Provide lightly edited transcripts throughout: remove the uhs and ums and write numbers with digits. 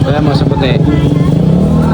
Kaya mo sa puti.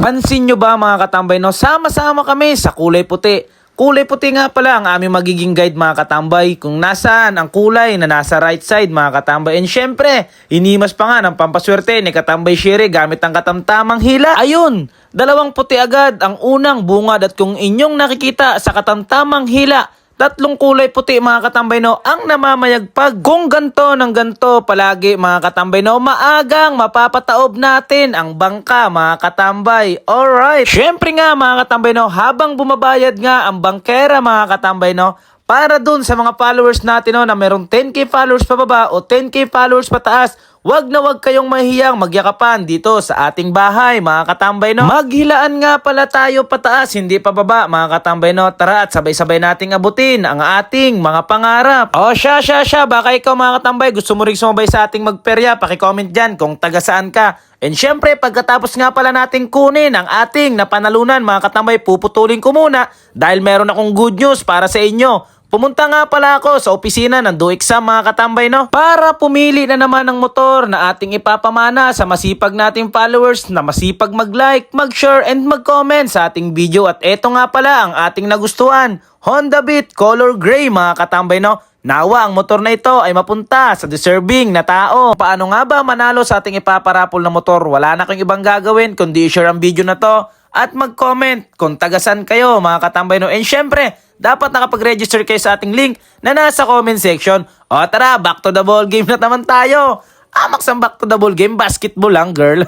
Pansin nyo ba mga katambay, no? Sama-sama kami sa kulay puti. Kulay puti nga pala ang aming magiging guide mga katambay kung nasaan ang kulay na nasa right side mga katambay. And syempre, inimas pa nga ng pampaswerte ni Katambay Sherry gamit ang katamtamang hila. Ayun, dalawang puti agad ang unang bungad at kung inyong nakikita sa katamtamang hila, tatlong kulay puti mga katambay no ang namamayagpag. Kung ganto ng ganto palagi mga katambay no, maagang mapapataob natin ang bangka mga katambay. Alright, syempre nga mga katambay no, habang bumabayad nga ang bangkera mga katambay no, para dun sa mga followers natin no, na merong 10k followers pababa o 10k followers pataas, wag na wag kayong mahihiyang magyakapan dito sa ating bahay mga katambay no. Maghilaan nga pala tayo pataas, hindi pababa mga katambay no. Tara at sabay-sabay nating abutin ang ating mga pangarap. O siya, baka ikaw mga katambay gusto mo rin sumabay sa ating magperya, paki-comment dyan kung taga saan ka. And syempre pagkatapos nga pala nating kunin ang ating napanalunan mga katambay, puputulin ko muna dahil meron akong good news para sa inyo. Pumunta nga pala ako sa opisina ng DoExam mga katambay no, para pumili na naman ng motor na ating ipapamana sa masipag nating followers na masipag mag-like, mag-share and mag-comment sa ating video. At eto nga pala ang ating nagustuhan, Honda Beat Color Gray mga katambay no. Nawa ang motor na ito ay mapunta sa deserving na tao. Paano nga ba manalo sa ating ipaparapol na motor? Wala na kang ibang gagawin kundi i-share ang video na to at mag-comment kung tagasan kayo mga katambay no. And syempre, dapat nakapag-register kayo sa ating link na nasa comment section. O tara, back to the ball game na naman tayo. Amaks ang back to the ball game, basketball lang girl.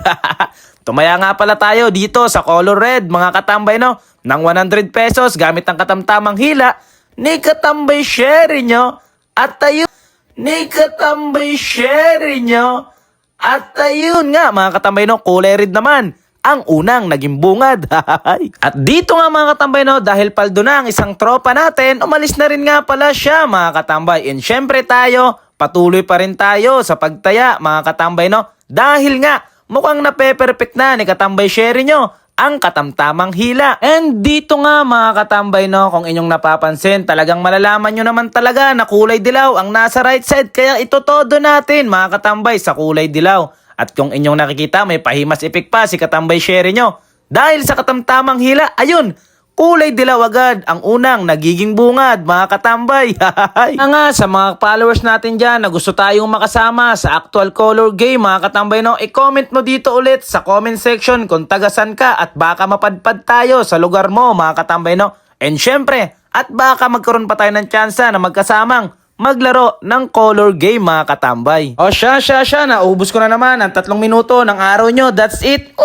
Tumaya nga pala tayo dito sa color red mga katambay no, ng 100 pesos gamit ang katamtamang hila ni Katambay Sherry nyo. At ayun, ni Katambay Sherry nyo. At ayun nga mga katambay no, kulay red naman ang unang naging bungad. At dito nga mga katambay no, dahil paldo na ang isang tropa natin, umalis na rin nga pala siya mga katambay. And syempre tayo, patuloy pa rin tayo sa pagtaya mga katambay no, dahil nga mukhang nape-perfect na ni Katambay Sherry nyo ang katamtamang hila. And dito nga mga katambay no, kung inyong napapansin, talagang malalaman nyo naman talaga na kulay dilaw ang nasa right side. Kaya ito todo natin mga katambay sa kulay dilaw. At kung inyong nakikita, may pahimas epek pa si Katambay Sherry nyo. Dahil sa katamtamang hila, ayun, kulay dilaw agad ang unang nagiging bungad mga katambay. Nga sa mga followers natin dyan na gusto tayong makasama sa actual color game mga katambay no, i-comment mo dito ulit sa comment section kung tagasan ka at baka mapadpad tayo sa lugar mo mga katambay no. And syempre, at baka magkaroon pa tayo ng tsansa na magkasamang maglaro ng color game mga katambay. O siya, naubos ko na naman ang 3 minuto ng araw nyo. That's it.